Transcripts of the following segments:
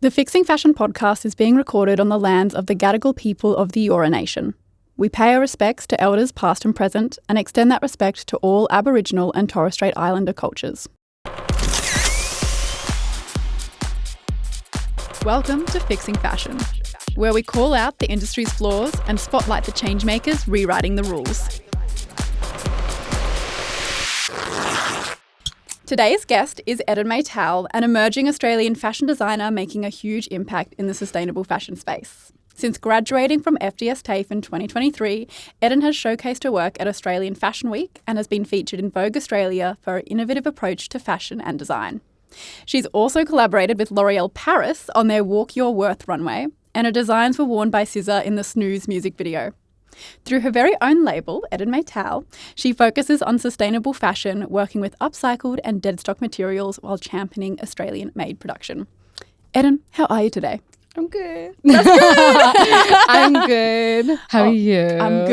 The Fixing Fashion podcast is being recorded on the lands of the Gadigal people of the Eora Nation. We pay our respects to elders past and present and extend that respect to all Aboriginal and Torres Strait Islander cultures. Welcome to Fixing Fashion, where we call out the industry's flaws and spotlight the changemakers rewriting the rules. Today's guest is Eden Maytal, an emerging Australian fashion designer making a huge impact in the sustainable fashion space. Since graduating from FDS TAFE in 2023, Eden has showcased her work at Australian Fashion Week and has been featured in Vogue Australia for her innovative approach to fashion and design. She's also collaborated with L'Oreal Paris on their Walk Your Worth runway, and her designs were worn by SZA in the Snooze music video. Through her very own label, Eden Maytal, she focuses on sustainable fashion, working with upcycled and dead stock materials while championing Australian-made production. Eden, how are you today? I'm good. That's good. I'm good. How are you? I'm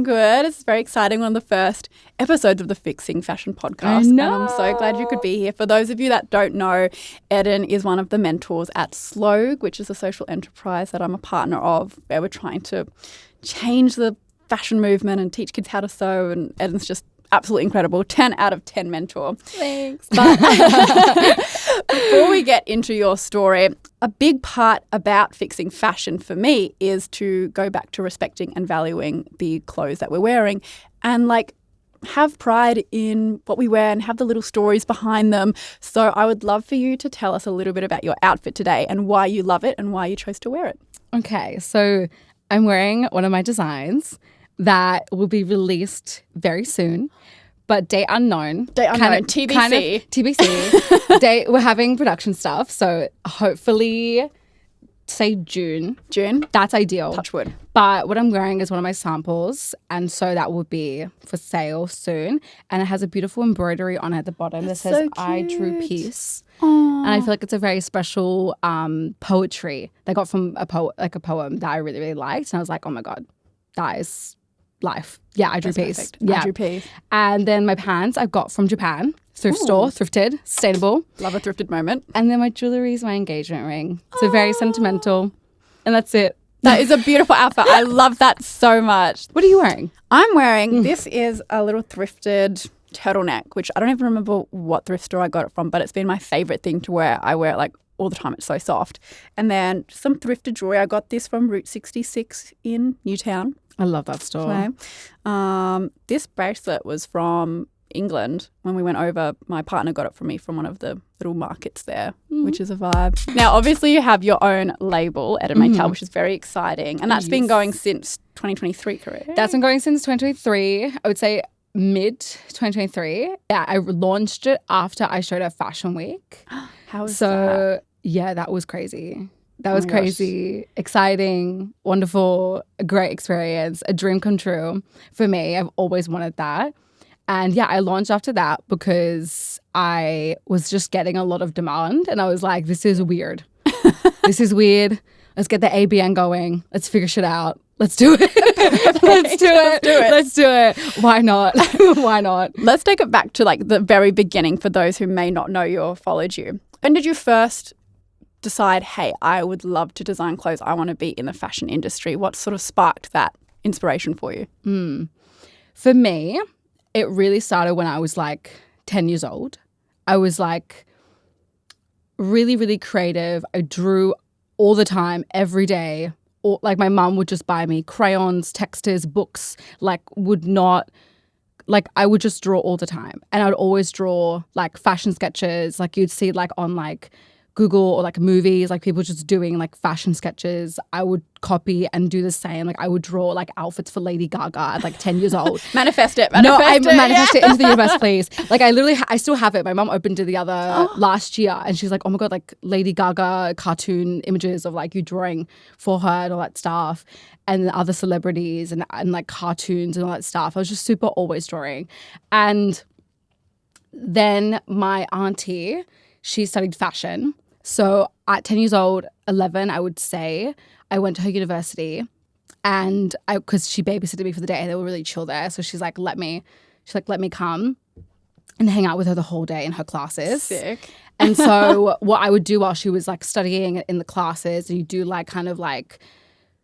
good. It's very exciting. One of the first episodes of the Fixing Fashion podcast. I know. And I'm so glad you could be here. For those of you that don't know, Eden is one of the mentors at Slogue, which is a social enterprise that I'm a partner of, where we're trying to change the fashion movement and teach kids how to sew. And Eden's just absolutely incredible. 10 out of 10 mentor. Thanks. But before we get into your story, a big part about fixing fashion for me is to go back to respecting and valuing the clothes that we're wearing and have pride in what we wear and have the little stories behind them. So I would love for you to tell us a little bit about your outfit today and why you love it and why you chose to wear it. Okay, so I'm wearing one of my designs that will be released very soon, but date unknown. TBC. TBC. We're having production stuff, so hopefully, say June. June? That's ideal. Touch wood. But what I'm wearing is one of my samples, and so that will be for sale soon. And it has a beautiful embroidery on it at the bottom that says, so I drew cute. peace. Aww. And I feel like it's a very special poetry that I got from a poem that I really, really liked. And I was like, oh my God, that is life. Yeah, I drew peace. Perfect. Yeah. I drew peace. And then my pants I got from Japan, thrift store, thrifted, sustainable. Love a thrifted moment. And then my jewellery is my engagement ring. So very sentimental. And that's it. That is a beautiful outfit. I love that so much. What are you wearing? I'm wearing, this is a little thrifted turtleneck, which I don't even remember what thrift store I got it from, but it's been my favourite thing to wear. I wear it all the time. It's so soft. And then some thrifted jewelry. I got this from Route 66 in Newtown. I love that store. So, this bracelet was from England. When we went over, my partner got it for me from one of the little markets there, which is a vibe. Now, obviously, you have your own label, Eden Maytal, which is very exciting. And that's been going since 2023, correct? That's been going since 2023. I would say mid-2023. Yeah, I launched it after I showed at Fashion Week. How was that? Yeah, that was crazy. That Oh was my gosh. crazy, exciting, wonderful, a great experience, a dream come true for me. I've always wanted that. And yeah, I launched after that because I was just getting a lot of demand and I was like, this is weird. This is weird. Let's get the ABN going. Let's figure shit out. Let's do it. Let's do it. Why not? Why not? Let's take it back to the very beginning for those who may not know you or followed you. When did you first decide, hey, I would love to design clothes. I want to be in the fashion industry? What sort of sparked that inspiration for you? For me, it really started when I was 10 years old. I was really, really creative. I drew all the time, every day. Or, my mum would just buy me crayons, textures, books, I would just draw all the time. And I would always draw fashion sketches, you'd see on Google or movies, people just doing fashion sketches. I would copy and do the same. I would draw outfits for Lady Gaga at 10 years old. Manifest it. Manifest it into the universe, please. I still have it. My mum opened it the other last year and she's like, oh my God, Lady Gaga cartoon images of you drawing for her and all that stuff. And other celebrities and cartoons and all that stuff. I was just super always drawing. And then my auntie, she studied fashion. So at 10 years old, 11, I would say, I went to her university and because she babysitted me for the day, they were really chill there. So she's like, let me come. and hang out with her the whole day in her classes. Sick. And so what I would do while she was like studying in the classes, you do like kind of like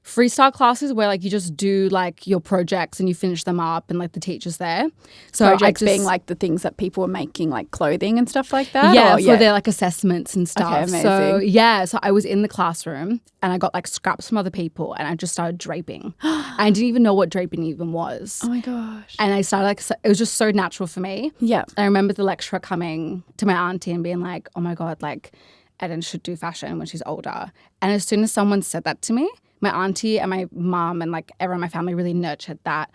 freestyle classes where like you just do like your projects and you finish them up and like the teacher's there. So Projects being like the things that people were making, like clothing and stuff like that? Yeah, for their like assessments and stuff. Okay, amazing. So yeah, so I was in the classroom and I got like scraps from other people and I just started draping. I didn't even know what draping even was. Oh my gosh. And I started like, it was just so natural for me. Yeah. I remember the lecturer coming to my auntie and being like, oh my God, like Eden should do fashion when she's older. And as soon as someone said that to me, my auntie and my mum and like everyone in my family really nurtured that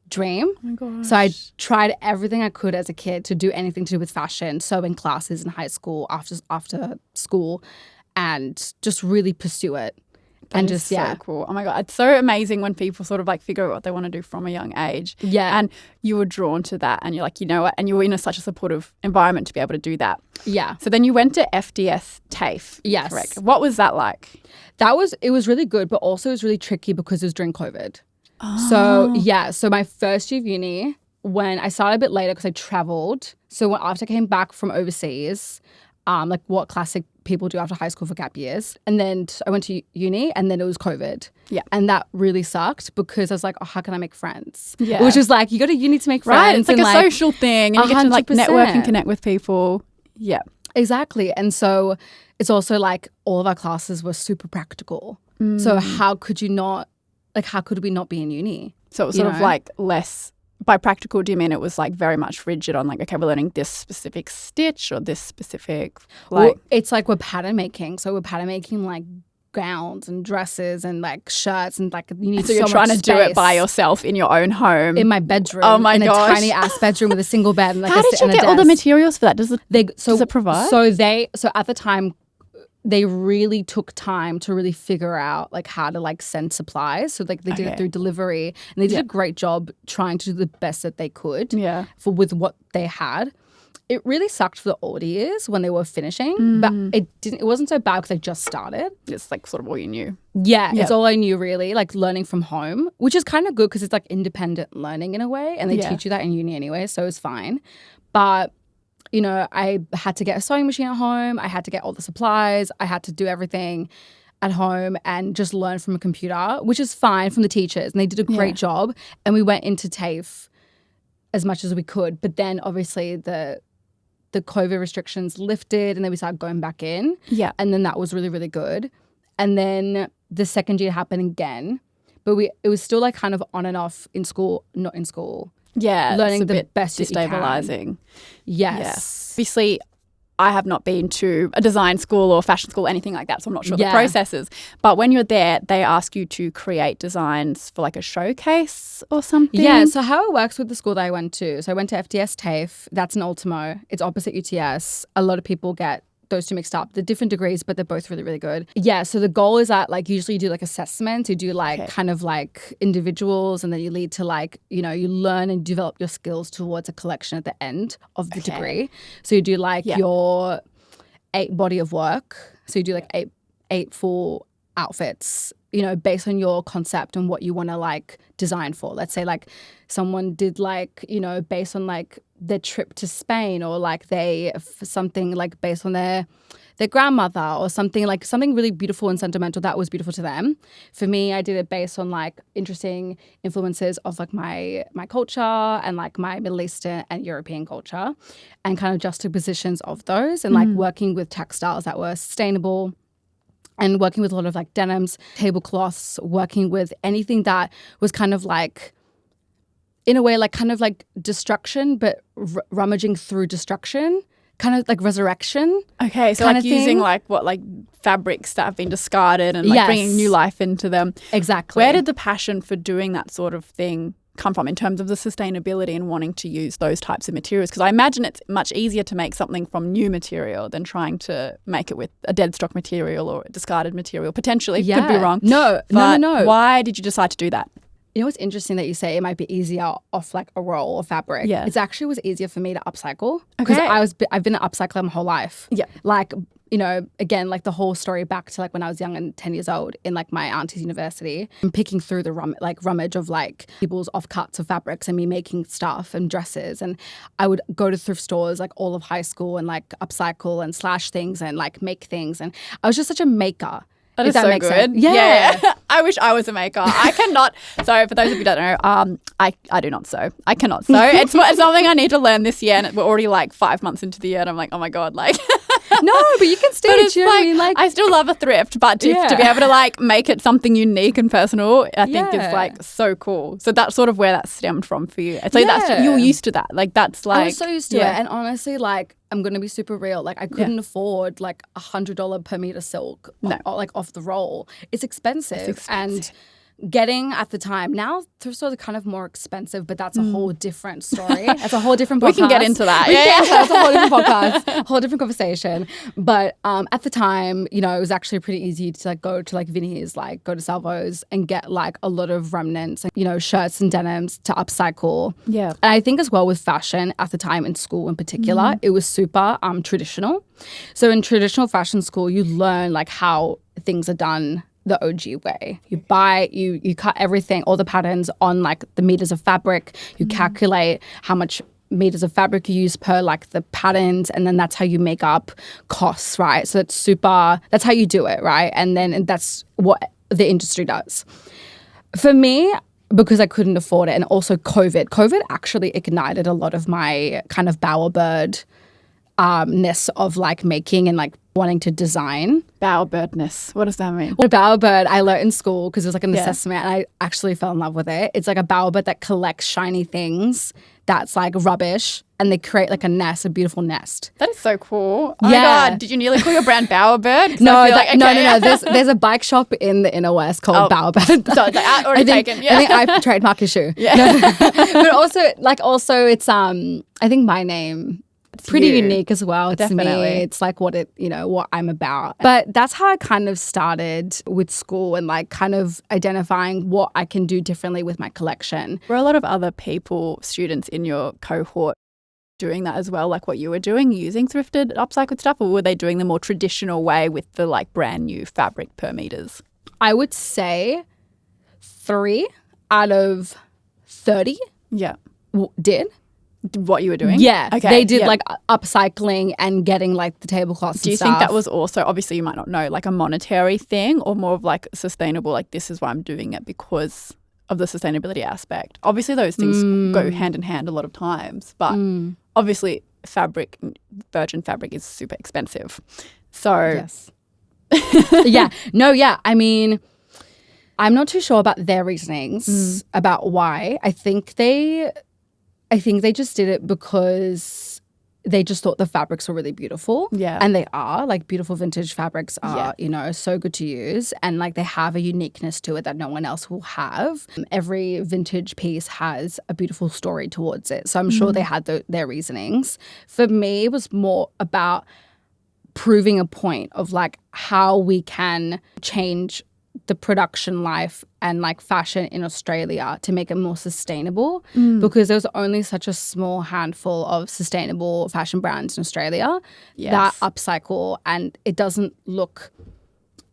dream. Oh my gosh. So I tried everything I could as a kid to do anything to do with fashion. So in classes in high school, after school, and just really pursue it. That and is just so cool. Oh my God. It's so amazing when people sort of like figure out what they want to do from a young age. Yeah. And you were drawn to that and you're like, you know what? And you were in such a supportive environment to be able to do that. Yeah. So then you went to FDS TAFE. Yes. Correct. What was that like? It was really good, but also it was really tricky because it was during COVID. So yeah, so my first year of uni, when I started a bit later because I traveled. So after I came back from overseas, like what classic people do after high school for gap years. And then I went to uni and then it was COVID. Yeah. And that really sucked because I was like, oh, how can I make friends? Yeah. Which is like, you go to uni to make Right. friends. It's like and a social thing and you get to like 100%. network and connect with people. Yeah. Exactly. And so it's also like all of our classes were super practical. So how could we not be in uni? So it was sort of like less, by practical, do you mean it was like very much rigid on like, okay, we're learning this specific stitch or this specific like. Well, it's like we're pattern making. So we're pattern making like gowns and dresses and like shirts and like you need So you're trying to do it by yourself in your own home. in my bedroom. Oh my gosh. a tiny ass bedroom with a single bed. And like How did you get all the materials for that? Does it provide? So at the time, they really took time to really figure out like how to like send supplies. So like they did it through delivery and they did a great job trying to do the best that they could with what they had. It really sucked for the old years when they were finishing, but it wasn't so bad because I just started. It's like sort of all you knew. Yeah, it's all I knew really, like learning from home, which is kind of good because it's like independent learning in a way and they teach you that in uni anyway, so it's fine. But you know, I had to get a sewing machine at home. I had to get all the supplies. I had to do everything at home and just learn from a computer, which is fine from the teachers. And they did a great job. And we went into TAFE as much as we could. But then obviously the COVID restrictions lifted and then we started going back in. Yeah. And then that was really, really good. And then the second year happened again. But it was still like kind of on and off in school, not in school. Yeah, learning the best destabilizing. Yes. Obviously, I have not been to a design school or fashion school, anything like that, so I'm not sure the processes. But when you're there, they ask you to create designs for like a showcase or something. Yeah, so how it works with the school that I went to. So I went to FDS TAFE. That's in Ultimo. It's opposite UTS. A lot of people get those two mixed up. They're different degrees, but they're both really, really good. Yeah, so the goal is that like usually you do like assessments, you do like kind of like individuals and then you lead to like, you know, you learn and develop your skills towards a collection at the end of the degree. So you do like your 8 body of work. So you do like eight full outfits, you know, based on your concept and what you want to like design for. Let's say like someone did like, you know, based on like their trip to Spain or like something like based on their grandmother or something really beautiful and sentimental that was beautiful to them. For me, I did it based on like interesting influences of like my culture and like my Middle Eastern and European culture and kind of juxtapositions of those and like working with textiles that were sustainable and working with a lot of like denims, tablecloths, working with anything that was kind of like, in a way, like kind of like destruction, but rummaging through destruction, kind of like resurrection. Okay, so like using like fabrics that have been discarded and like bringing new life into them. Exactly. Where did the passion for doing that sort of thing come from in terms of the sustainability and wanting to use those types of materials? Because I imagine it's much easier to make something from new material than trying to make it with a dead stock material or a discarded material. Potentially, could be wrong. No. Why did you decide to do that? You know what's interesting that you say it might be easier off like a roll of fabric? Yeah. It actually was easier for me to upcycle because I've been an upcycler my whole life. Yeah. Like you know, again, like the whole story back to like when I was young and 10 years old in like my auntie's university, and picking through the rummage of like people's offcuts of fabrics and me making stuff and dresses. And I would go to thrift stores like all of high school and like upcycle and slash things and like make things. And I was just such a maker. That is so good. Yeah. I wish I was a maker. I cannot. So for those of you who don't know, I do not sew. I cannot sew. It's something I need to learn this year, and we're already like 5 months into the year, and I'm like, oh my God, like. No, but you can stitch. But you know what I mean? Like, I still love a thrift, but to be able to like make it something unique and personal, I think is like so cool. So that's sort of where that stemmed from for you. So that's, you're used to that. Like that's like. I was so used to it. And honestly, like, I'm going to be super real. Like, I couldn't afford like $100 per meter silk like off the roll. It's expensive. And getting at the time, now thrift stores are kind of more expensive, but that's a whole different story. That's a whole different podcast. We can get into that. That's a whole different podcast, a whole different conversation. But at the time, you know, it was actually pretty easy to like go to like Vinnie's, like go to Salvo's and get like a lot of remnants, you know, shirts and denims to upcycle. Yeah. And I think as well with fashion at the time in school in particular, it was super traditional. So in traditional fashion school, you learn like how things are done the OG way. You buy, you cut everything, all the patterns on like the meters of fabric. You calculate how much meters of fabric you use per like the patterns, and then that's how you make up costs, right? So that's how you do it, right? And that's what the industry does. For me, because I couldn't afford it, and also COVID actually ignited a lot of my kind of bowerbird ness of like making and like wanting to design. Bowerbirdness. What does that mean? Well, bowerbird I learned in school because it was like an assessment, and I actually fell in love with it. It's like a bowerbird that collects shiny things that's like rubbish, and they create like a beautiful nest. That is so cool. Oh my God. Did you nearly call your brand Bowerbird? No. There's a bike shop in the inner west called Bowerbird. So it's like already taken. Yeah. I think I trademark issue. Yeah. But also it's I think my name, pretty unique as well. It's me. It's like what I'm about. But that's how I kind of started with school and like kind of identifying what I can do differently with my collection. Were a lot of other students in your cohort doing that as well, like what you were doing, using thrifted, upcycled stuff, or were they doing the more traditional way with the like brand new fabric per meters? I would say 3 out of 30 did. What you were doing? Yeah. Okay. They did like upcycling and getting like the tablecloths Do you think that was also, obviously you might not know, like a monetary thing, or more of like sustainable, like this is why I'm doing it because of the sustainability aspect? Obviously those things go hand in hand a lot of times, but obviously virgin fabric is super expensive. So yes. I mean, I'm not too sure about their reasonings about why. I think they just did it because they just thought the fabrics were really beautiful. Yeah. And they are. Like, beautiful vintage fabrics are, you know, so good to use. And, like, they have a uniqueness to it that no one else will have. Every vintage piece has a beautiful story towards it. So I'm sure they had their reasonings. For me, it was more about proving a point of, like, how we can change the production life and like fashion in Australia to make it more sustainable, because there's only such a small handful of sustainable fashion brands in Australia that upcycle, and it doesn't look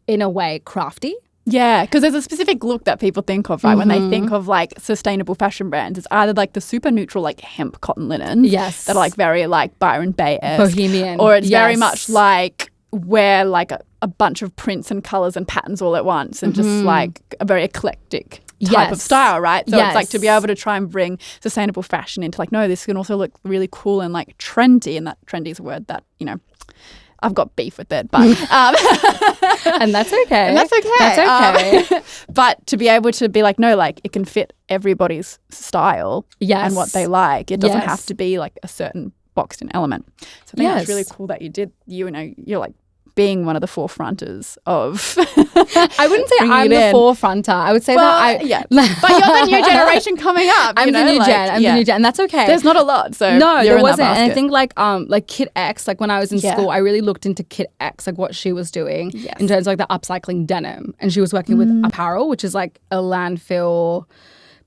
in a way crafty. Yeah, because there's a specific look that people think of, right? When they think of like sustainable fashion brands, it's either like the super neutral like hemp cotton linens that are like very like Byron Bay-esque, bohemian, or it's very much like wear like a bunch of prints and colours and patterns all at once, and just like a very eclectic type of style, right? So it's like to be able to try and bring sustainable fashion into like, no, this can also look really cool and like trendy, and that trendy is a word that, you know, I've got beef with it, but and that's okay. And that's okay. That's okay. But to be able to be like, no, like it can fit everybody's style and what they like. It doesn't have to be like a certain boxed in element. So I think it's really cool that you know, you're like being one of the forefronters of I wouldn't say I'm the forefronter. I would say that but you're the new generation coming up. I'm the new gen. I'm the new gen, and that's okay. There's not a lot, so no, there wasn't. And I think like Kit X, like when I was in school, I really looked into Kit X, like what she was doing in terms of like the upcycling denim, and she was working with apparel, which is like a landfill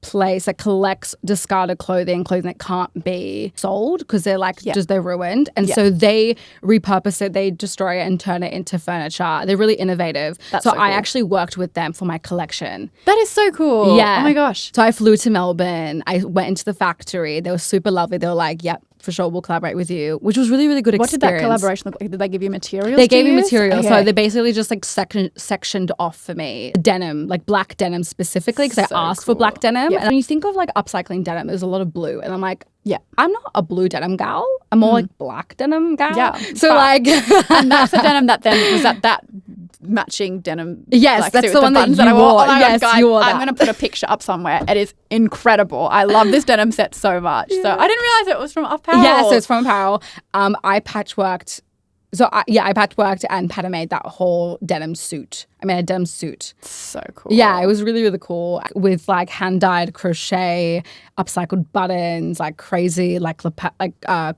place that collects discarded clothing that can't be sold because they're like just they're ruined, and so they repurpose it, they destroy it and turn it into furniture. They're really innovative. So I actually worked with them for my collection. That is so cool. Yeah. Oh my gosh. So I flew to Melbourne. I went into the factory. They were super lovely. They were like, yep, for sure, we'll collaborate with you, which was really, really good experience. What did that collaboration look like? Did they give you materials? They gave me materials. Okay. So they basically just like sectioned off for me denim, like black denim specifically, because I asked for black denim. Yeah. And when you think of like upcycling denim, there's a lot of blue. And I'm like, I'm not a blue denim gal. I'm more like black denim gal. Yeah. So like. And that's the denim that then was that matching denim. Yes, that's the one that you wore. Oh yes, God, you wore that. I'm going to put a picture up somewhere. It is incredible. I love this denim set so much. So I didn't realize it was from apparel. Yeah, so it's from apparel. I patchworked. So I patchworked and Pata made that whole denim suit. I made a denim suit. So cool. Yeah, it was really, really cool with like hand-dyed crochet, upcycled buttons, like crazy like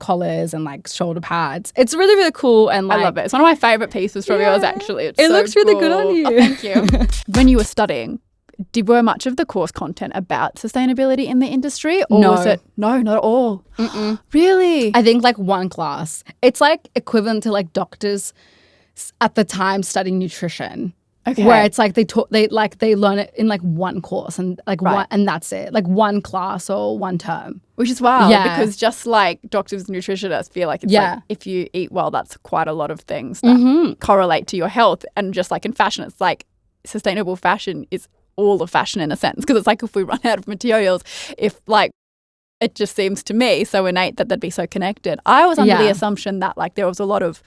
collars and like shoulder pads. It's really, really cool. And like, I love it. It's one of my favorite pieces from yours actually. It looks really good on you. Oh, thank you. When you were studying, were much of the course content about sustainability in the industry? Or was it? No, not at all. Really? I think like one class. It's like equivalent to like doctors at the time studying nutrition. Okay. Where it's like they learn it in like one course and like one, and that's it. Like one class or one term. Which is wild because just like doctors and nutritionists feel like it's like if you eat well, that's quite a lot of things that correlate to your health. And just like in fashion, it's like sustainable fashion is all of fashion in a sense, because it's like if we run out of materials, if like it just seems to me so innate that they'd be so connected. I was under the assumption that like there was a lot of,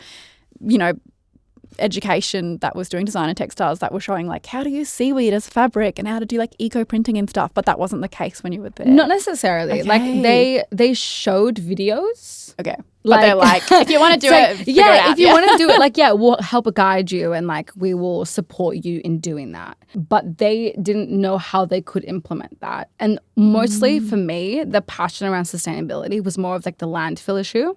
you know, education that was doing design and textiles that were showing like how to use seaweed as fabric and how to do like eco printing and stuff, but that wasn't the case when you were there. Not necessarily. Okay. Like they showed videos. Okay. But they're like, if you want to do it, if you want to do it, like, we'll help guide you and like we will support you in doing that. But they didn't know how they could implement that. And mostly for me, the passion around sustainability was more of like the landfill issue.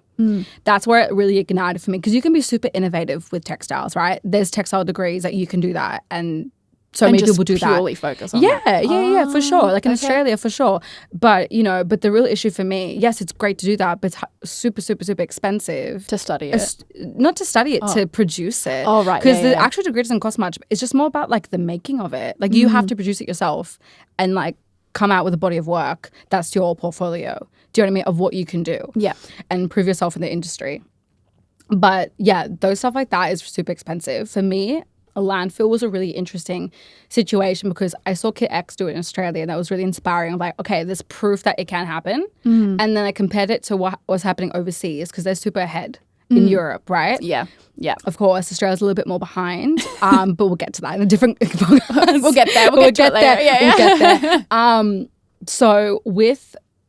That's where it really ignited for me, because you can be super innovative with textiles, right? There's textile degrees that you can do that, and so many people do that. Purely focus on that. Yeah, for sure. Like in Australia, for sure. But but the real issue for me, yes, it's great to do that, but it's super, super, super expensive to study it. Not to study it, to produce it. Oh, right. Because the actual degree doesn't cost much. It's just more about like the making of it. Like you have to produce it yourself and like come out with a body of work that's your portfolio. Do you know what I mean? Of what you can do. Yeah. And prove yourself in the industry. But yeah, those stuff like that is super expensive. For me, a landfill was a really interesting situation because I saw Kit X do it in Australia, and that was really inspiring. I'm like, okay, there's proof that it can happen. And then I compared it to what was happening overseas, because they're super ahead in Europe, right? Yeah. Of course, Australia's a little bit more behind, but we'll get to that in a different podcast. We'll get there. We'll get there. We'll get there. So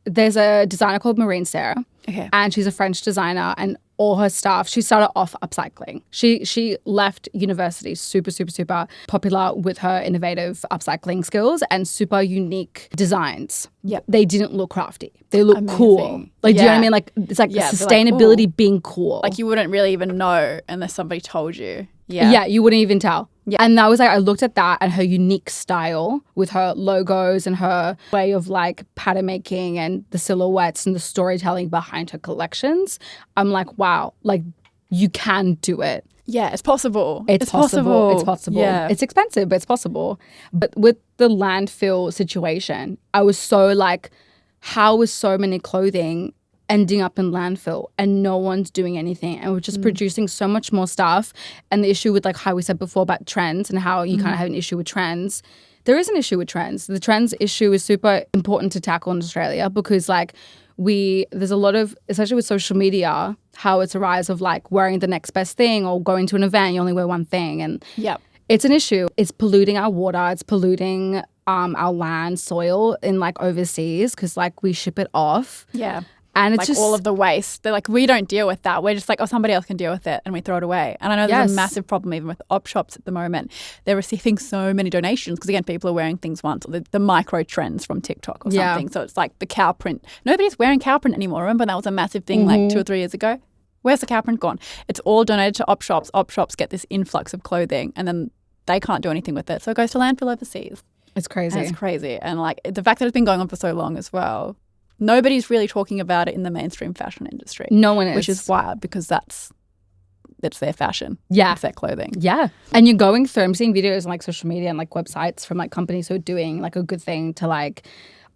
there's a designer called Marine Sarah, and she's a French designer, and all her stuff, she started off upcycling. She left university super, super, super popular with her innovative upcycling skills and super unique designs. Yeah. They didn't look crafty. They look cool. Like, do you know what I mean? Like, it's like sustainability like, being cool. Like you wouldn't really even know unless somebody told you. Yeah, you wouldn't even tell. Yeah. And that was like, I looked at that and her unique style with her logos and her way of like pattern making and the silhouettes and the storytelling behind her collections. I'm like, wow, like you can do it. Yeah, it's possible. It's possible. Yeah. It's expensive, but it's possible. But with the landfill situation, I was so like, how is so many clothing ending up in landfill and no one's doing anything, and we're just producing so much more stuff? And the issue with like how we said before about trends and how you kind of have an issue with trends, there is an issue with trends. The trends issue is super important to tackle in Australia, because like there's a lot of, especially with social media, how it's a rise of like wearing the next best thing or going to an event, you only wear one thing, and it's an issue. It's polluting our water, it's polluting our land, soil in like overseas, because like we ship it off. Yeah. And it's like just all of the waste. They're like, we don't deal with that. We're just like, oh, somebody else can deal with it, and we throw it away. And I know there's a massive problem even with op shops at the moment. They're receiving so many donations because, again, people are wearing things once, or the micro trends from TikTok or something. So it's like the cow print. Nobody's wearing cow print anymore. Remember that was a massive thing like 2 or 3 years ago? Where's the cow print gone? It's all donated to op shops. Op shops get this influx of clothing, and then they can't do anything with it. So it goes to landfill overseas. It's crazy. And it's crazy. And like the fact that it's been going on for so long as well, nobody's really talking about it in the mainstream fashion industry. No one is. Which is wild because that's their fashion. Yeah. It's their clothing. Yeah. And you're going through, I'm seeing videos on like social media and like websites from like companies who are doing like a good thing to like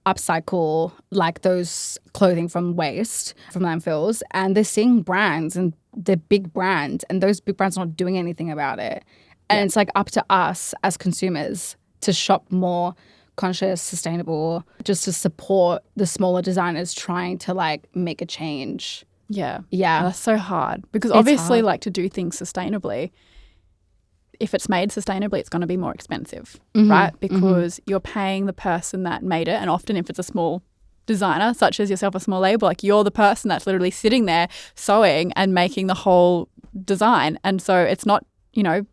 upcycle like those clothing from waste, from landfills. And they're seeing brands and they're big brands and those big brands are not doing anything about it. And it's like up to us as consumers to shop more conscious, sustainable, just to support the smaller designers trying to like make a change. Yeah. Yeah. That's so hard because It's obviously hard. like to do things sustainably, if it's made sustainably, it's going to be more expensive, right? Because you're paying the person that made it. And often if it's a small designer, such as yourself, a small label, like you're the person that's literally sitting there sewing and making the whole design. And so it's not,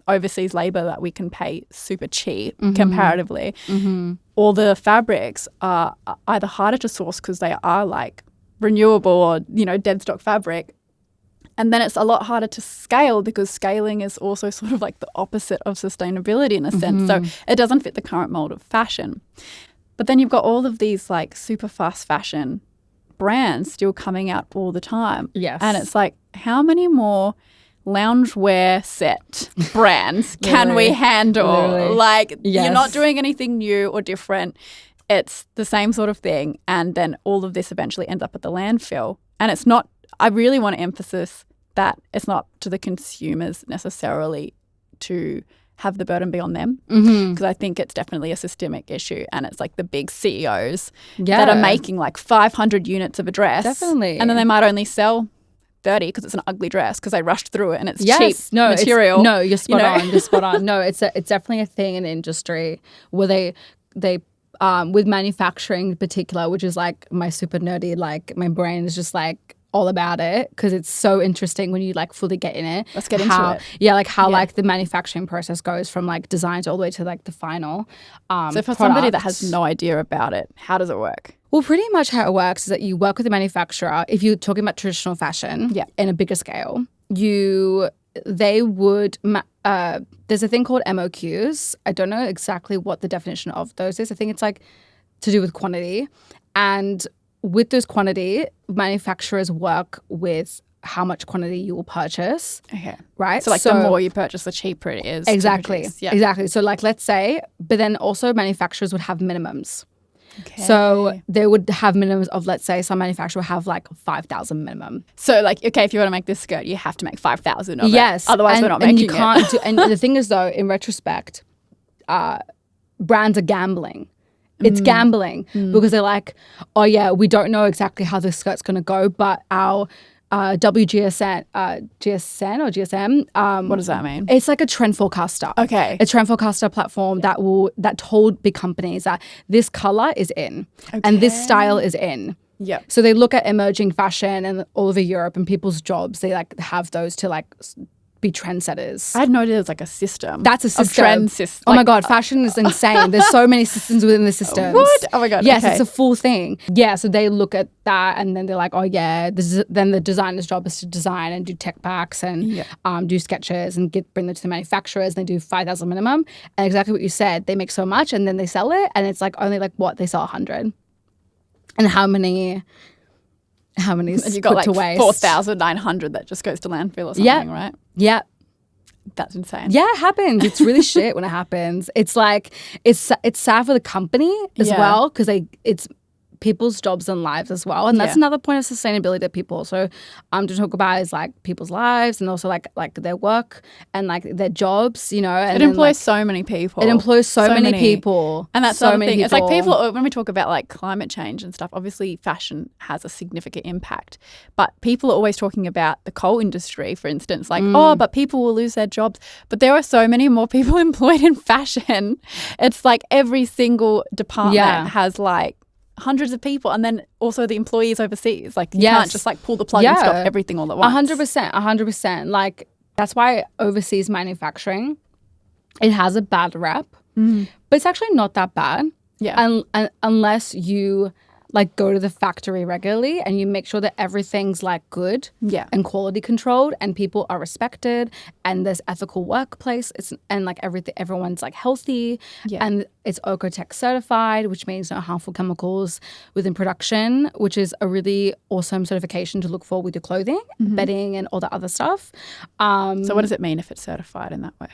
overseas labor that we can pay super cheap comparatively. All the fabrics are either harder to source because they are like renewable or, dead stock fabric. And then it's a lot harder to scale because scaling is also sort of like the opposite of sustainability in a sense. So it doesn't fit the current mold of fashion. But then you've got all of these like super fast fashion brands still coming out all the time. Yes. And it's like, how many more loungewear set brands can we handle? Literally. Like Yes. you're not doing anything new or different. It's the same sort of thing. And then all of this eventually ends up at the landfill. And it's not, I really want to emphasize that it's not to the consumers necessarily to have the burden be on them, because I think it's definitely a systemic issue and it's like the big CEOs that are making like 500 units of a dress. Definitely. And then they might only sell 30 because it's an ugly dress because they rushed through it and it's cheap material. You're spot on. You're spot on. No, it's definitely a thing in the industry where they with manufacturing in particular, which is like my super nerdy, like my brain is just like all about it because it's so interesting when you like fully get in it. Let's get into it. Yeah, like how like the manufacturing process goes from like design all the way to like the final So for somebody that has no idea about it, how does it work? Well, pretty much how it works is that you work with the manufacturer. If you're talking about traditional fashion in a bigger scale, they would there's a thing called MOQs. I don't know exactly what the definition of those is. I think it's like to do with quantity. And with those quantity, manufacturers work with how much quantity you will purchase. Okay. Right? So like the more you purchase, the cheaper it is. Exactly. Yeah. Exactly. So like let's say, but then also manufacturers would have minimums. Okay. So they would have minimums of, let's say, some manufacturer have like 5,000 minimum. So like, okay, if you want to make this skirt, you have to make 5,000 of it. Yes. Otherwise, we're not making it. And you can't do, and the thing is though, in retrospect, brands are gambling. It's gambling because they're like, oh yeah, we don't know exactly how this skirt's going to go, but our GSM. What does that mean? It's like a trend forecaster. Okay. A trend forecaster platform that told big companies that this color is in and this style is in. Yep. So they look at emerging fashion and all over Europe and people's jobs. They like have those to like be trendsetters. I had no idea it was like a system. That's a system. Of trend system. Oh my God, fashion is insane. There's so many systems within the systems. What? Oh my God. Yes, okay. it's a full thing. Yeah, so they look at that and then they're like, oh yeah, then the designer's job is to design and do tech packs and do sketches and bring them to the manufacturers. And they do 5,000 minimum. And exactly what you said, they make so much and then they sell it and it's like only like what? They sell 100. And how many and you got like 4,900 that just goes to landfill or something, right? Yeah. That's insane. Yeah, it happens. It's really shit when it happens. It's like it's sad for the company as well because it's people's jobs and lives as well. And that's another point of sustainability that people also to talk about is like people's lives and also like their work and like their jobs, you know. And it employs so many people. It employs so many people. And that's so the many thing. people. It's like people, when we talk about like climate change and stuff, obviously fashion has a significant impact. But people are always talking about the coal industry, for instance, like, oh, but people will lose their jobs. But there are so many more people employed in fashion. It's like every single department has like hundreds of people, and then also the employees overseas. Like you can't just like pull the plug and stop everything all at once. 100%. Like that's why overseas manufacturing, it has a bad rep, but it's actually not that bad. Yeah. Unless you like go to the factory regularly and you make sure that everything's like good and quality controlled and people are respected and there's ethical workplace and like everyone's like healthy and it's Ecotech certified, which means no harmful chemicals within production, which is a really awesome certification to look for with your clothing, bedding and all the other stuff. So what does it mean if it's certified in that way?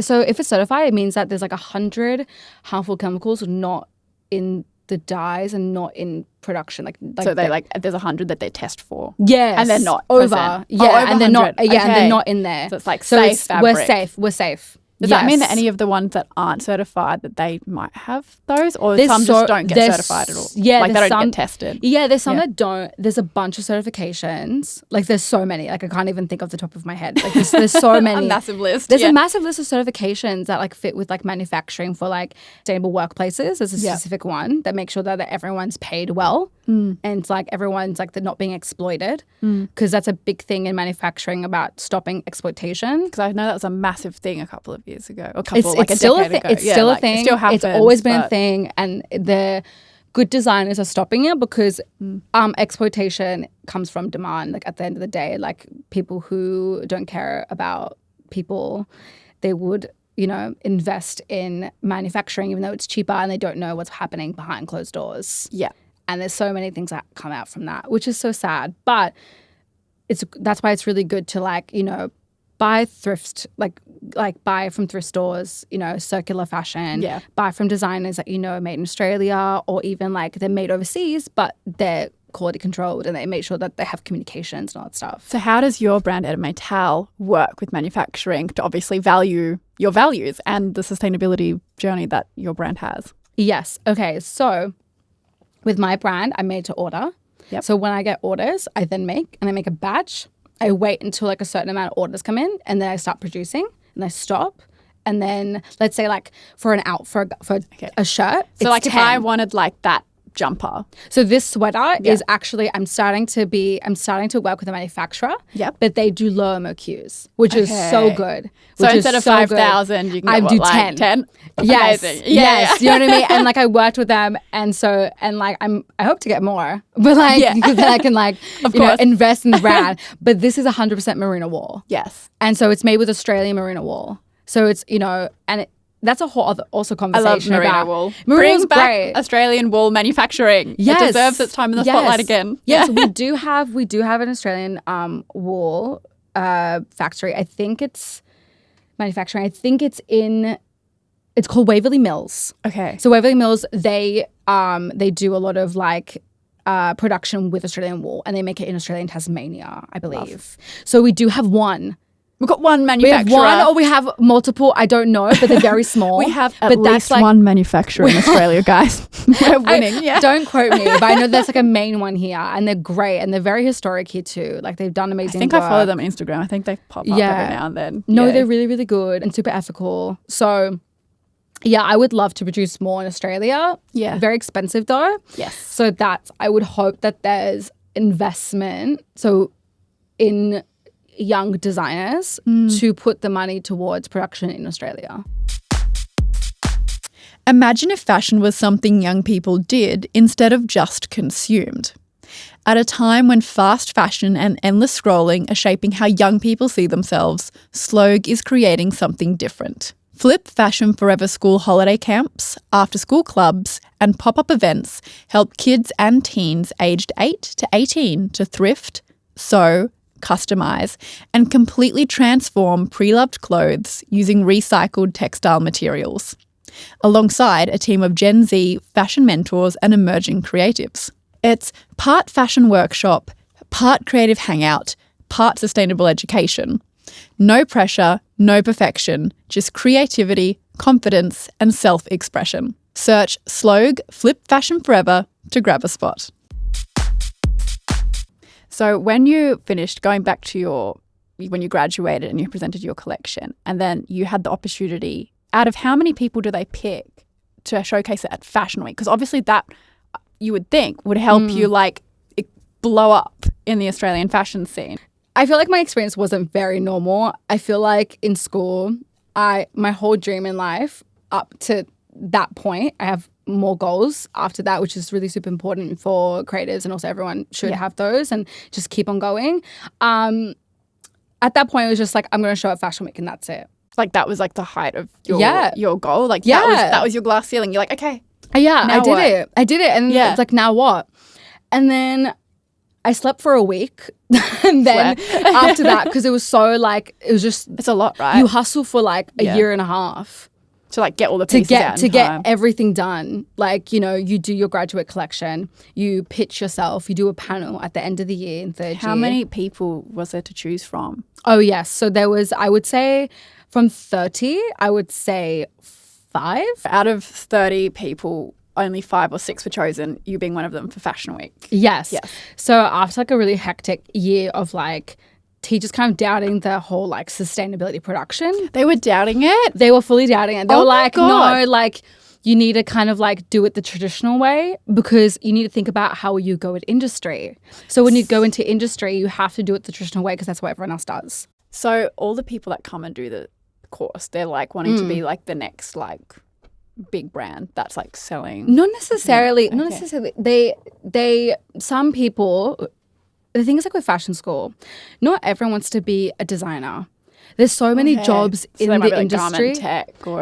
So if it's certified, it means that there's like 100 harmful chemicals not in the dyes and not in production. Like so they like there's 100 that they test for. Yes. And they're not over. Present. Yeah. Over and they're not. Okay. Yeah. And they're not in there. So it's like safe fabric. We're safe. Does that mean that any of the ones that aren't certified that they might have those, or some just don't get certified at all? Yeah, like they don't get tested. Yeah, there's some that don't. There's a bunch of certifications. Like there's so many. Like I can't even think off the top of my head. Like there's so many. A massive list. There's a massive list of certifications that like fit with like manufacturing for like sustainable workplaces. There's a specific one that makes sure that everyone's paid well and it's like everyone's like they're not being exploited because that's a big thing in manufacturing about stopping exploitation. Because I know that was a massive thing a couple of years ago. It's still a thing. It's still a thing. It still happens, it's always been a thing, and the good designers are stopping it because exploitation comes from demand. Like at the end of the day, like people who don't care about people, they would invest in manufacturing even though it's cheaper, and they don't know what's happening behind closed doors. Yeah, and there's so many things that come out from that, which is so sad. But that's why it's really good to buy thrift, like buy from thrift stores, circular fashion. Yeah. Buy from designers that are made in Australia, or even like they're made overseas, but they're quality controlled and they make sure that they have communications and all that stuff. So how does your brand Eden Maytal work with manufacturing to obviously value your values and the sustainability journey that your brand has? Yes. Okay. So with my brand, I'm made to order. Yep. So when I get orders, I then make a batch. I wait until like a certain amount of orders come in, and then I start producing, and I stop, and then let's say like for a shirt. So like 10. If I wanted like that jumper. So this sweater is actually I'm starting to work with a manufacturer. Yep. But they do lower MOQs, which is so good. So instead of 5,000, you can do 10. 10? Yes. Amazing. Yes. You know what I mean? And like I worked with them, and like I hope to get more, but like because then I can like invest in the brand. But this is 100% merino wool. Yes. And so it's made with Australian merino wool. So it's that's a whole other also conversation. I love merino wool. Brings back great. Australian wool manufacturing. Yes. It deserves its time in the spotlight again. Yes, we do have an Australian wool factory. I think it's manufacturing. I think it's called Waverley Mills. Okay. So Waverley Mills, they do a lot of like production with Australian wool, and they make it in Australia and Tasmania, I believe. Love. So we do have one. We've got one manufacturer. We have one, or we have multiple. I don't know, but they're very small. We have at least one manufacturer in Australia, guys. We're winning. Don't quote me, but I know there's like a main one here, and they're great, and they're very historic here too. Like they've done amazing work. I follow them on Instagram. I think they pop up every now and then. No, they're really, really good and super ethical. So yeah, I would love to produce more in Australia. Yeah. Very expensive though. Yes. So I would hope that there's investment. So in young designers to put the money towards production in Australia. Imagine if fashion was something young people did instead of just consumed. At a time when fast fashion and endless scrolling are shaping how young people see themselves, Slogue is creating something different. Flip Fashion Forever school holiday camps, after-school clubs, and pop-up events help kids and teens aged 8 to 18 to thrift, sew, customize, and completely transform pre-loved clothes using recycled textile materials, alongside a team of Gen Z fashion mentors and emerging creatives. It's part fashion workshop, part creative hangout, part sustainable education. No pressure, no perfection, just creativity, confidence, and self-expression. Search Slogue Flip Fashion Forever to grab a spot. So when you finished, going back to when you graduated and you presented your collection, and then you had the opportunity, out of how many people do they pick to showcase it at Fashion Week? Because obviously that, you would think, would help you blow up in the Australian fashion scene. I feel like my experience wasn't very normal. I feel like in school, my whole dream in life up to that point. I have more goals after that, which is really super important for creatives, and also everyone should have those and just keep on going. At that point, it was just like, I'm going to show up Fashion Week and that's it. Like that was like the height of your goal. Like that was your glass ceiling. You're like, okay. Yeah, I did it. And it's like, now what? And then I slept for a week. And then after that, because it was so like, it was just. It's a lot, right? You hustle for like a year and a half. To like get all the pieces out to get everything done. Like, you know, you do your graduate collection, you pitch yourself, you do a panel at the end of the year in third year. How many people was there to choose from? Oh, yes. So there was, I would say from 30, I would say 5. Out of 30 people, only 5 or 6 were chosen, you being one of them for Fashion Week. Yes. So after like a really hectic year of like teachers kind of doubting the whole like sustainability production. They were doubting it? They were fully doubting it. They were like, no, like you need to kind of like do it the traditional way, because you need to think about how you go with industry. So when you go into industry, you have to do it the traditional way because that's what everyone else does. So all the people that come and do the course, they're like wanting to be like the next like big brand that's like selling. Not necessarily. Not necessarily. They some people. The thing is, like with fashion school, not everyone wants to be a designer. There's so many jobs in the like industry.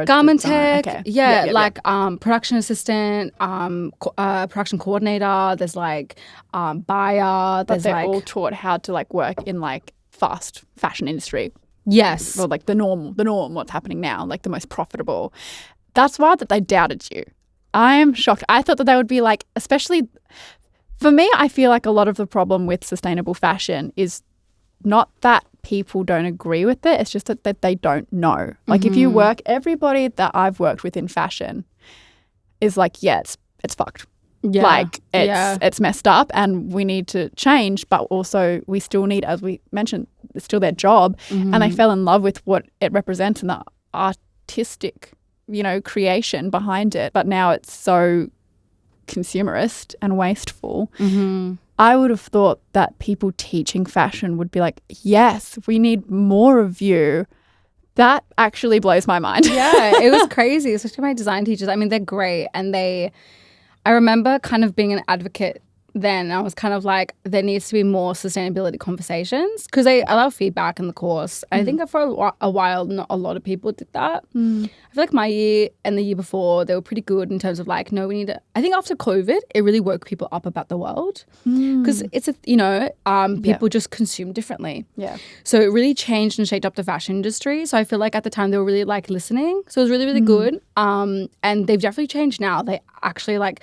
Garment tech, like production assistant, production coordinator. There's like buyer. But they're all taught how to like work in like fast fashion industry. Yes, or like the norm. What's happening now, like the most profitable. That's why that they doubted you. I am shocked. I thought that they would be like, especially. For me, I feel like a lot of the problem with sustainable fashion is not that people don't agree with it. It's just that they don't know. Like if you work, everybody that I've worked with in fashion is like, it's fucked. Yeah. Like it's messed up and we need to change, but also we still need, as we mentioned, it's still their job. And they fell in love with what it represents and the artistic, you know, creation behind it. But now it's so consumerist and wasteful. I would have thought that people teaching fashion would be like, yes, we need more of you. That actually blows my mind. Yeah, it was crazy, especially my design teachers. I mean, they're great, and I remember kind of being an advocate then. I was kind of like, there needs to be more sustainability conversations, because I allow feedback in the course. I think for a while, not a lot of people did that. I feel like my year and the year before, they were pretty good in terms of like, no, we need to. I think after COVID, it really woke people up about the world, because it's people just consume differently. Yeah. So it really changed and shaped up the fashion industry. So I feel like at the time they were really like listening. So it was really, really good. And they've definitely changed now. They actually like.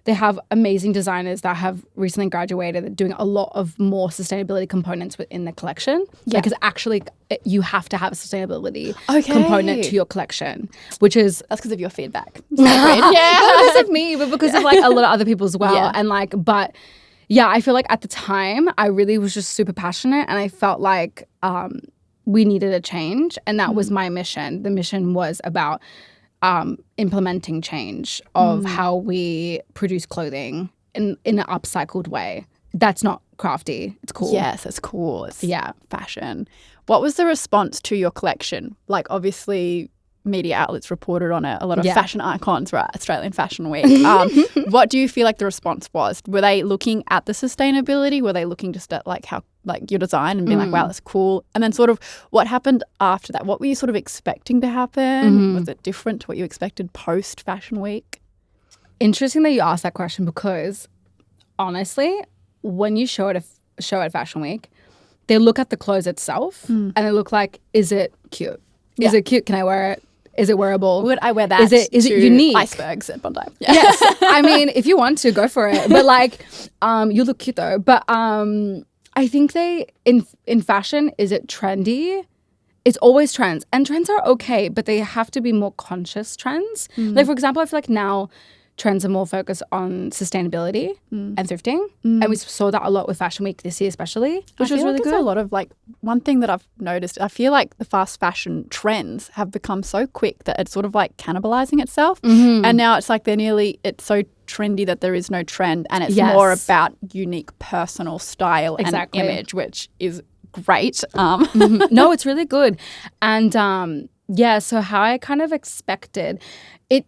They have amazing designers that have recently graduated that are doing a lot of more sustainability components within the collection. Yeah. Because actually you have to have a sustainability component to your collection, which is... That's because of your feedback. Not because of me, but because of like a lot of other people as well. Yeah. And like, but yeah, I feel like at the time I really was just super passionate, and I felt like we needed a change, and that was my mission. The mission was about... implementing change of how we produce clothing in an upcycled way. That's not crafty. It's cool. Yes, it's cool. It's fashion. What was the response to your collection? Like, obviously, media outlets reported on it. A lot of fashion icons were at Australian Fashion Week. What do you feel like the response was? Were they looking at the sustainability? Were they looking just at like how like your design and being like, wow, that's cool? And then sort of what happened after that? What were you sort of expecting to happen? Was it different to what you expected post Fashion Week? Interesting that you asked that question, because honestly, when you show at Fashion Week, they look at the clothes itself and they look like, is it cute? Is it cute? Can I wear it? Is it wearable? Would I wear that? Is it unique? Icebergs at Bondi. Yeah. Yes. I mean, if you want to, go for it. But like, you look cute though. But I think in fashion, is it trendy? It's always trends. And trends are okay, but they have to be more conscious trends. Like, for example, I feel like now trends are more focused on sustainability and thrifting. And we saw that a lot with Fashion Week this year especially, which was really good. There's a lot of like, one thing that I've noticed, I feel like the fast fashion trends have become so quick that it's sort of like cannibalizing itself. And now it's like it's so trendy that there is no trend, and it's more about unique personal style and image, which is great. No, it's really good. And so how I kind of expected it,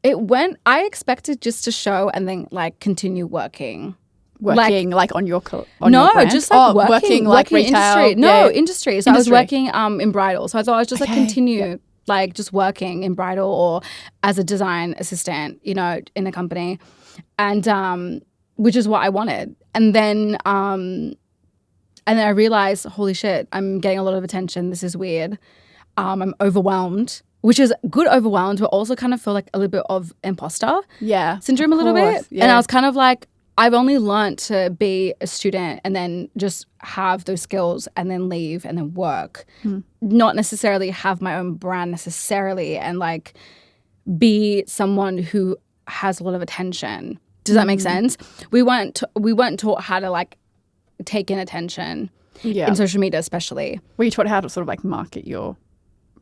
I expected just to show and then like continue working. Working like on your on no, your brand? just like working like working retail. industry. No, industry. So Industry. I was working in bridal. So I thought I was just like continue like just working in bridal or as a design assistant, you know, in a company, and which is what I wanted. And then I realized, holy shit, I'm getting a lot of attention. This is weird. I'm overwhelmed, which is good overwhelmed, but also kind of feel like a little bit of imposter syndrome a little bit. Yeah. And I was kind of like, I've only learned to be a student and then just have those skills and then leave and then work, not necessarily have my own brand necessarily and like be someone who has a lot of attention. Does that make sense? We weren't taught how to like take in attention in social media, especially. Were you taught how to sort of like market your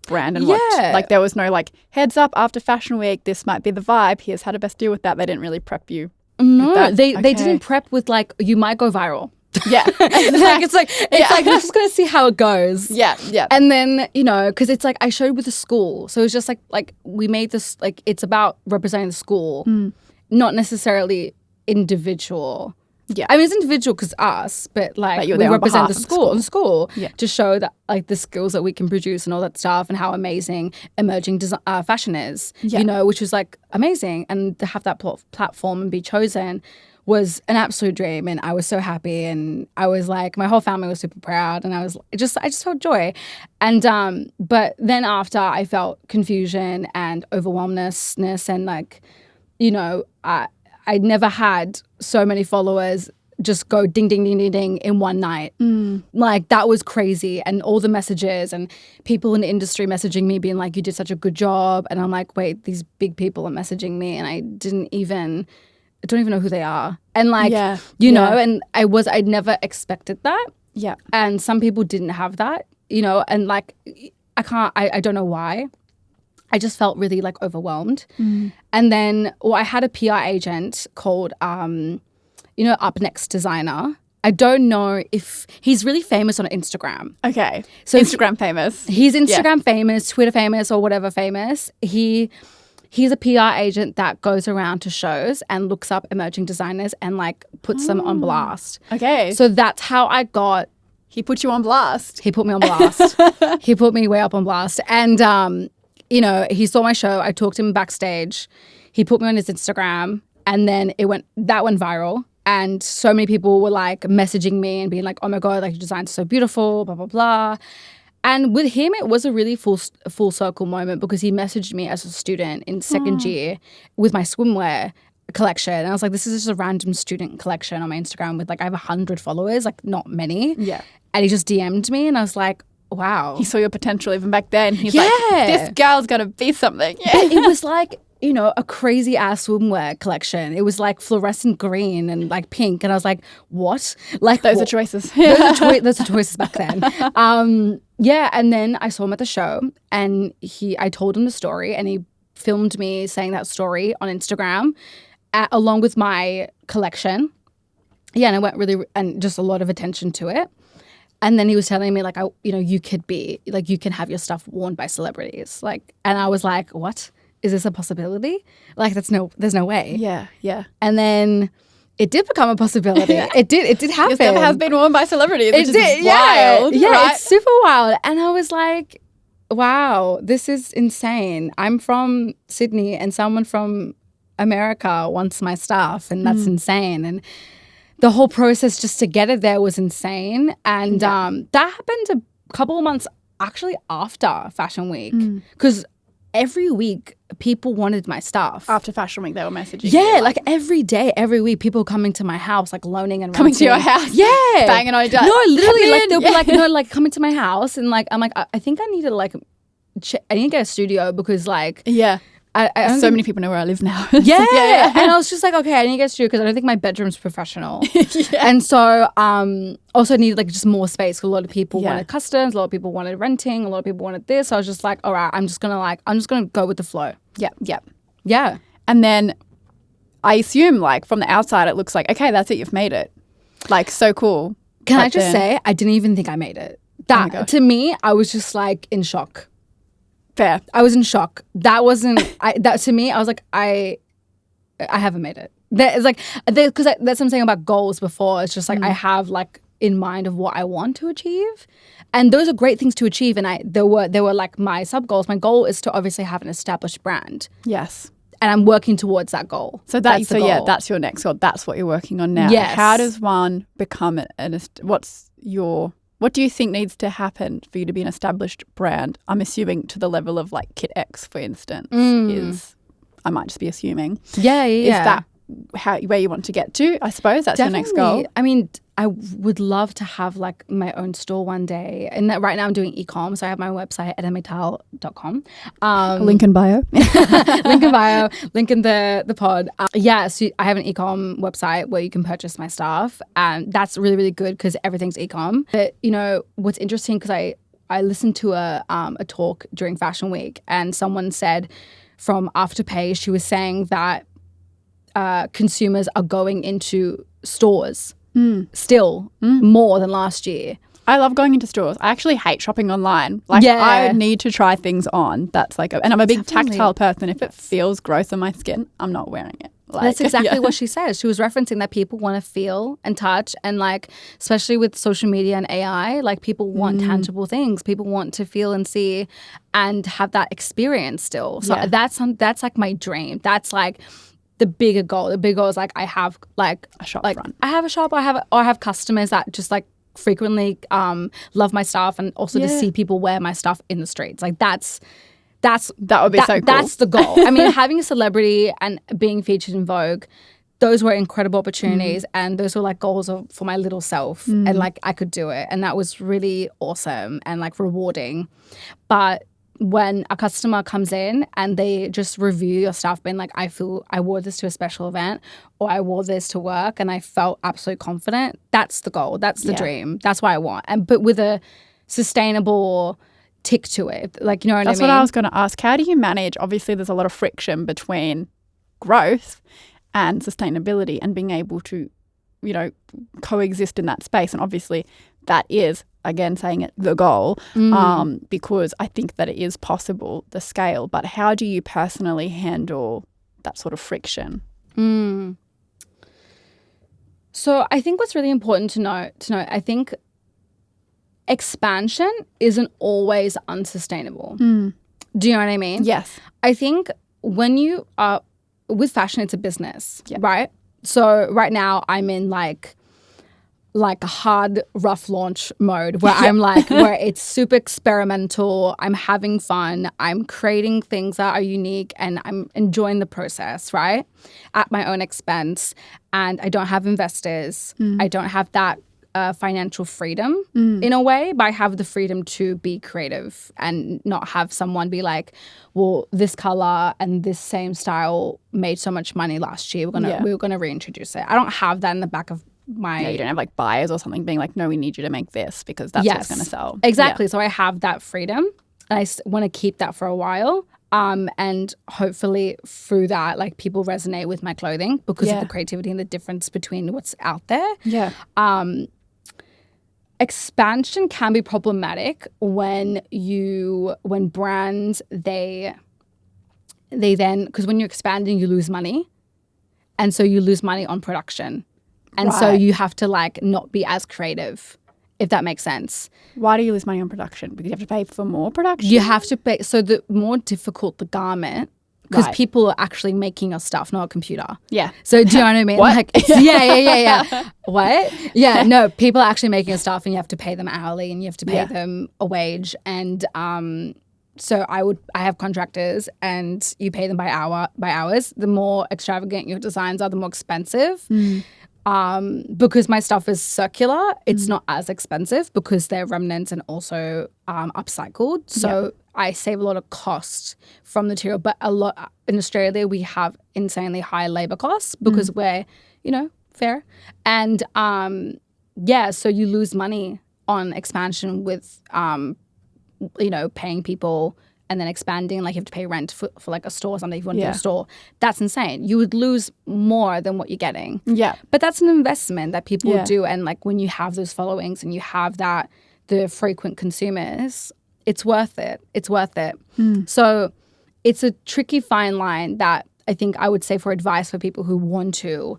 brand and what? Like there was no like heads up after Fashion Week, this might be the vibe. Here's how to best deal with that. They didn't really prep you. No, they didn't prep with like you might go viral. Yeah, it's like we're just gonna see how it goes. Yeah. And then because it's like I showed with the school, so it's just like we made this like it's about representing the school, not necessarily individual. Yeah, I mean it's individual because us, but like we represent the school to show that like the skills that we can produce and all that stuff and how amazing emerging fashion is. Which was like amazing, and to have that platform and be chosen was an absolute dream, and I was so happy, and I was like my whole family was super proud, and I just felt joy, and but then after I felt confusion and overwhelmedness and like I'd never had so many followers just go ding, ding, ding, ding, ding in one night. Like that was crazy. And all the messages and people in the industry messaging me being like, you did such a good job. And I'm like, wait, these big people are messaging me and I don't even know who they are. And like, know, and I'd never expected that. Yeah. And some people didn't have that, and like, I don't know why. I just felt really like overwhelmed. And then I had a PR agent called, Up Next Designer. I don't know if he's really famous on Instagram. Okay. So Instagram famous. He's Instagram famous, Twitter famous or whatever famous. He's a PR agent that goes around to shows and looks up emerging designers and like puts them on blast. Okay. So that's how I got. He put you on blast. He put me on blast. He put me way up on blast. And, he saw my show. I talked to him backstage. He put me on his Instagram and then that went viral. And so many people were like messaging me and being like, oh my God, like your design's so beautiful, blah, blah, blah. And with him, it was a really full circle moment because he messaged me as a student in second year with my swimwear collection. And I was like, this is just a random student collection on my Instagram with like, I have 100 followers, like not many. Yeah. And he just DM'd me and I was like, wow. He saw your potential even back then. He's like, this girl's going to be something. Yeah. But it was like, a crazy ass swimwear collection. It was like fluorescent green and like pink. And I was like, what? Like those are choices. Those are choices back then. And then I saw him at the show and I told him the story and he filmed me saying that story on Instagram along with my collection. Yeah, and I went and just a lot of attention to it. And then he was telling me like, you could be like, you can have your stuff worn by celebrities. Like, and I was like, what? Is this a possibility? Like, there's no way. Yeah. And then it did become a possibility. It did happen. Your stuff has been worn by celebrities, which is wild. Yeah, right? It's super wild. And I was like, wow, this is insane. I'm from Sydney and someone from America wants my stuff and that's insane. And the whole process just to get it there was insane. And that happened a couple of months actually after Fashion Week because every week people wanted my stuff. After Fashion Week they were messaging you. Like every day, every week people coming to my house like loaning and coming to your house. Yeah. Banging on your door. No, literally like they'll be like, like coming to my house and like I'm like, I think I need to like I need to get a studio because like I so many people know where I live now. Yeah. And I was just like, okay, I need to get a studio because I don't think my bedroom's professional. And so also needed like just more space because a lot of people wanted customs, a lot of people wanted renting, a lot of people wanted this. So I was just like, all right, I'm just gonna go with the flow. Yeah. And then I assume like from the outside it looks like, okay, that's it, you've made it. Like so cool. Can I just say I didn't even think I made it. That to me, I was just like in shock. Fair. I was in shock. That wasn't that to me. I was like, I haven't made it. It's like because that's what I'm saying about goals before. It's just like I have like in mind of what I want to achieve, and those are great things to achieve. And they were like my sub goals. My goal is to obviously have an established brand. Yes. And I'm working towards that goal. So that's your next goal. That's what you're working on now. Yes. How does one become what do you think needs to happen for you to be an established brand? I'm assuming to the level of like Kit X, for instance, I might just be assuming. Yeah. Is that where you want to get to? I suppose that's Definitely. your next goal. I mean, I would love to have like my own store one day. And right now I'm doing e-com. So I have my website, edenmaytal.com. Link in bio. Link in bio, link in the pod. So I have an e-com website where you can purchase my stuff. And that's really, really good because everything's e-com. But, you know, what's interesting because I listened to a talk during Fashion Week and someone said from Afterpay, she was saying that consumers are going into stores still more than last year. I love going into stores. I actually hate shopping online. Like I would need to try things on. That's like, and I'm a big tactile person. If it feels gross on my skin, I'm not wearing it. Like, that's exactly what she says. She was referencing that people want to feel and touch, and like, especially with social media and AI, like people want tangible things. People want to feel and see and have that experience still. So that's like my dream. That's like the bigger goal. The bigger goal is like I have like a shop front. I have a shop. I have customers that just like frequently love my stuff, and also to see people wear my stuff in the streets. Like that would be so cool. That's the goal. I mean, having a celebrity and being featured in Vogue, those were incredible opportunities, and those were like goals for my little self, and like I could do it, and that was really awesome and like rewarding. But when a customer comes in and they just review your stuff, being like, I feel I wore this to a special event, or I wore this to work and I felt absolutely confident. That's the goal. That's the dream. That's what I want. But with a sustainable tick to it. Like, you know what I mean? That's what I was going to ask. How do you manage? Obviously, there's a lot of friction between growth and sustainability and being able to, you know, coexist in that space. And obviously that is, again, saying it, the goal, because I think that it is possible, the scale. But how do you personally handle that sort of friction? So I think what's really important to know, I think expansion isn't always unsustainable. Do you know what I mean? Yes. I think when you are with fashion, it's a business, right? So right now I'm in like a hard, rough launch mode where I'm like, where it's super experimental. I'm having fun. I'm creating things that are unique and I'm enjoying the process, right? At my own expense. And I don't have investors. I don't have that financial freedom in a way, but I have the freedom to be creative and not have someone be like, well, this color and this same style made so much money last year. We're gonna reintroduce it. I don't have that in the back of my... you don't have like buyers or something being like, no, we need you to make this because that's what's going to sell. Exactly. So I have that freedom and I want to keep that for a while. And hopefully through that, like people resonate with my clothing because of the creativity and the difference between what's out there. Yeah. Expansion can be problematic when brands, they then, because when you're expanding, you lose money. And so you lose money on production. And so you have to like not be as creative, if that makes sense. Why do you lose money on production? Because you have to pay for more production? You have to pay. So the more difficult the garment, because people are actually making your stuff, not a computer. Yeah. So do you know what I mean? What? Like, yeah. What? Yeah, no, people are actually making your stuff and you have to pay them hourly and you have to pay them a wage. And so I have contractors and you pay them by hours. The more extravagant your designs are, the more expensive. Because my stuff is circular, it's not as expensive because they're remnants and also upcycled. So I save a lot of cost from the material. But a lot in Australia, we have insanely high labor costs because we're, fair. And so you lose money on expansion with, paying people and then expanding, like you have to pay rent for like a store or something if you want to do a store. That's insane. You would lose more than what you're getting. Yeah. But that's an investment that people do. And like when you have those followings and you have the frequent consumers, it's worth it. It's worth it. So it's a tricky fine line that I think I would say for advice for people who want to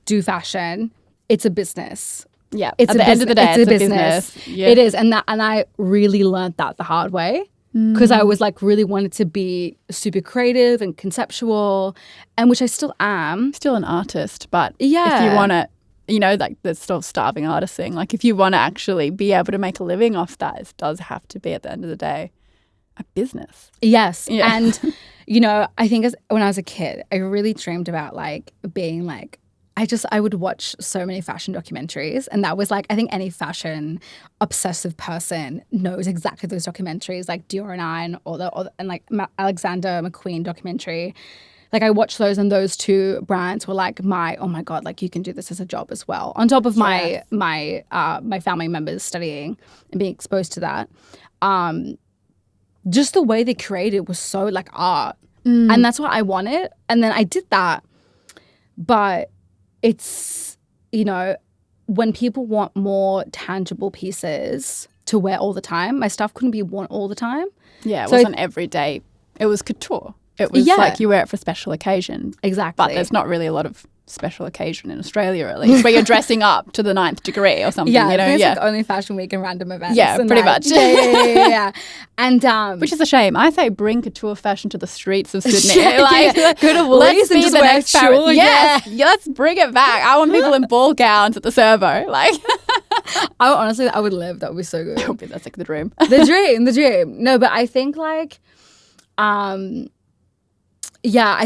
do fashion. It's a business. Yeah. It's at the end of the day, it's a business. Yeah. It is. And I really learned that the hard way. Because I was like really wanted to be super creative and conceptual, and which I still am. Still an artist, but if you want to, you know, like the sort of starving artist thing, like if you want to actually be able to make a living off that, it does have to be at the end of the day a business. Yes. Yeah. And, you know, I think when I was a kid, I really dreamed about like being like, I would watch so many fashion documentaries, and that was like, I think any fashion obsessive person knows exactly those documentaries, like Dior and I, and like Alexander McQueen documentary. Like I watched those, and those two brands were like oh my God, like you can do this as a job as well. On top of my family members studying and being exposed to that. Just the way they created was so like art. And that's what I wanted. And then I did that. But it's, you know, when people want more tangible pieces to wear all the time, my stuff couldn't be worn all the time. Yeah, it wasn't every day. It was couture. It was like you wear it for special occasion. Exactly. But there's not really a lot of special occasion in Australia, at least, where you're dressing up to the 9th degree or something. Yeah, you know? it's like only Fashion Week and random events. Yeah, and pretty like, much. Yeah. And which is a shame. I say bring couture fashion to the streets of Sydney. Go to Woolies and just wear tulle. Yeah, let's bring it back. I want people in ball gowns at the servo. Like, I would live. That would be so good. That's like the dream. The dream. No, but I think like, I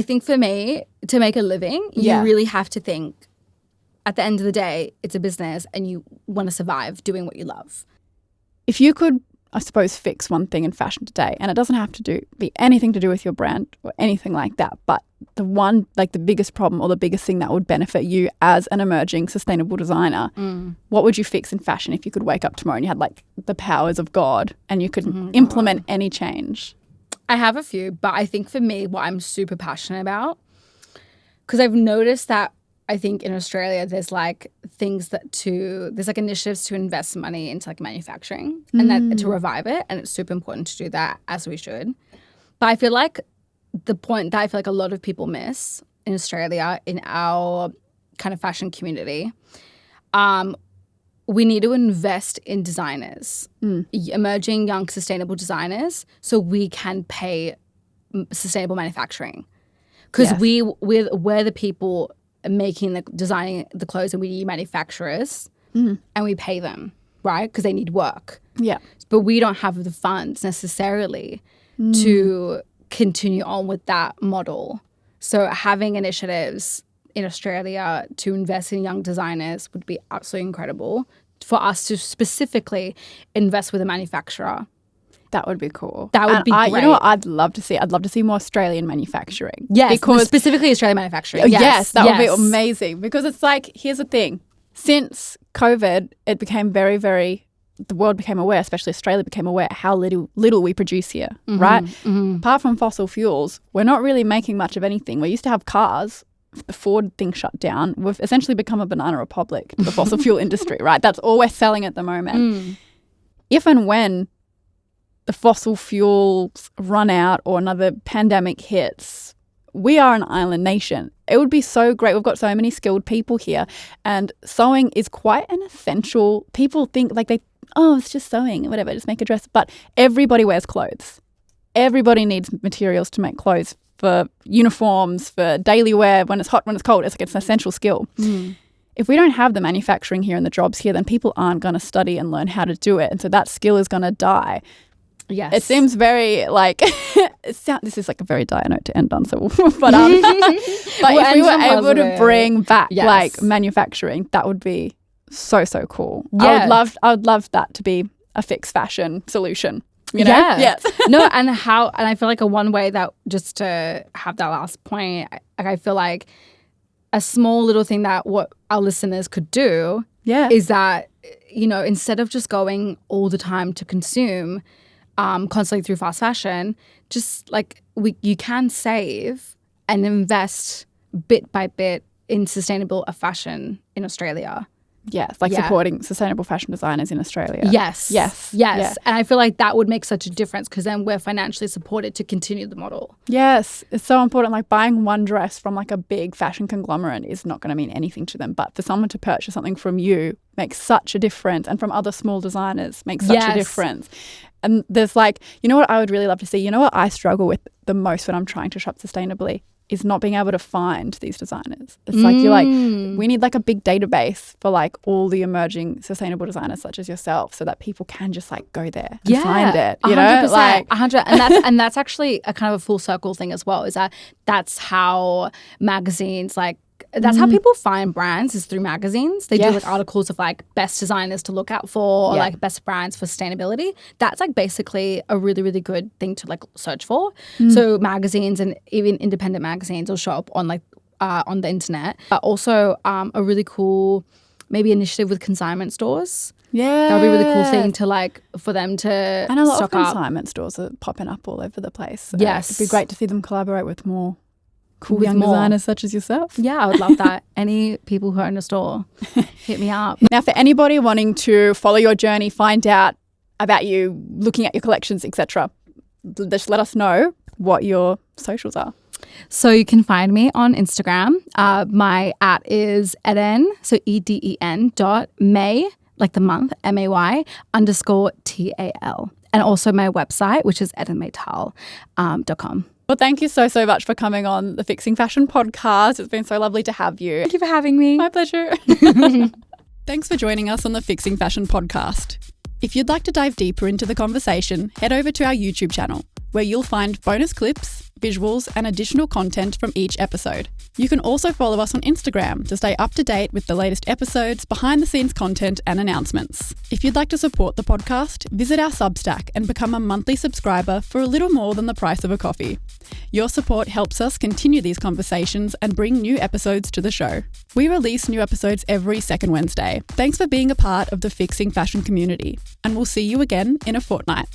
think for me, to make a living, you really have to think, at the end of the day, it's a business and you want to survive doing what you love. If you could, I suppose, fix one thing in fashion today, and it doesn't have to be anything to do with your brand or anything like that, but the biggest problem or the biggest thing that would benefit you as an emerging sustainable designer, what would you fix in fashion if you could wake up tomorrow and you had like the powers of God and you could implement any change? I have a few, but I think for me, what I'm super passionate about, because I've noticed that I think in Australia there's like there's like initiatives to invest money into like manufacturing and that to revive it, and it's super important to do that, as we should. But I feel like the point that I feel like a lot of people miss in Australia, in our kind of fashion community, we need to invest in designers, emerging young sustainable designers, so we can pay sustainable manufacturing. Because we're the people making designing the clothes, and we manufacturers, and we pay them, right? Because they need work. Yeah. But we don't have the funds necessarily to continue on with that model. So having initiatives in Australia to invest in young designers would be absolutely incredible for us to specifically invest with a manufacturer. That would be cool. That would be great. You know what I'd love to see? I'd love to see more Australian manufacturing. Yes, because specifically Australian manufacturing. Yes, that would be amazing. Because it's like, here's the thing. Since COVID, it became very, very, the world became aware, especially Australia became aware how little we produce here, right? Apart from fossil fuels, we're not really making much of anything. We used to have cars. The Ford thing shut down. We've essentially become a banana republic to the fossil fuel industry, right? That's all we're selling at the moment. If and when the fossil fuels run out or another pandemic hits, we are an island nation. It would be so great. We've got so many skilled people here, and sewing is quite an essential. People think like it's just sewing, whatever, just make a dress. But everybody wears clothes. Everybody needs materials to make clothes, for uniforms, for daily wear, when it's hot, when it's cold. It's like it's an essential skill. If we don't have the manufacturing here and the jobs here, then people aren't going to study and learn how to do it. And so that skill is going to die. Yes. It seems very like, this is like a very dire note to end on. So, but if we were able to bring back like manufacturing, that would be so, so cool. Yeah. I would love that to be a fixed fashion solution. You know? Yeah. Yes. No, and I feel like one way that, just to have that last point, I feel like a small little thing that what our listeners could do is that, you know, instead of just going all the time to consume constantly through fast fashion, just like you can save and invest bit by bit in sustainable fashion in Australia. Yes, like supporting sustainable fashion designers in Australia. Yes. Yeah. And I feel like that would make such a difference because then we're financially supported to continue the model. Yes, it's so important. Like buying one dress from like a big fashion conglomerate is not going to mean anything to them. But for someone to purchase something from you makes such a difference, and from other small designers makes such a difference. And there's like, you know what I would really love to see? You know what I struggle with the most when I'm trying to shop sustainably? Is not being able to find these designers. It's like you're like, we need like a big database for like all the emerging sustainable designers such as yourself, so that people can just like go there and find it. You 100%, know, like 100, and that's actually a kind of a full circle thing as well. Is that's how magazines like. That's how people find brands, is through magazines. They do like articles of like best designers to look out for, or like best brands for sustainability. That's like basically a really, really good thing to like search for. So magazines and even independent magazines will show up on like on the internet. But also a really cool maybe initiative with consignment stores. Yeah. That would be a really cool thing to like for them to and a lot stock of consignment stores are popping up all over the place. So yes. It'd be great to see them collaborate with more cool young designers such as yourself. Yeah, I would love that. Any people who own a store, hit me up. Now, for anybody wanting to follow your journey, find out about you, looking at your collections, etc., just let us know what your socials are. So you can find me on Instagram. My @ is Eden, so EDEN.May, like the month, MAY _TAL. And also my website, which is edenmaytal.com. Well, thank you so much for coming on the Fixing Fashion podcast. It's been so lovely to have you. Thank you for having me. My pleasure. Thanks for joining us on the Fixing Fashion podcast. If you'd like to dive deeper into the conversation, head over to our YouTube channel, where you'll find bonus clips, visuals, and additional content from each episode. You can also follow us on Instagram to stay up to date with the latest episodes, behind-the-scenes content, and announcements. If you'd like to support the podcast, visit our Substack and become a monthly subscriber for a little more than the price of a coffee. Your support helps us continue these conversations and bring new episodes to the show. We release new episodes every second Wednesday. Thanks for being a part of the Fixing Fashion community, and we'll see you again in a fortnight.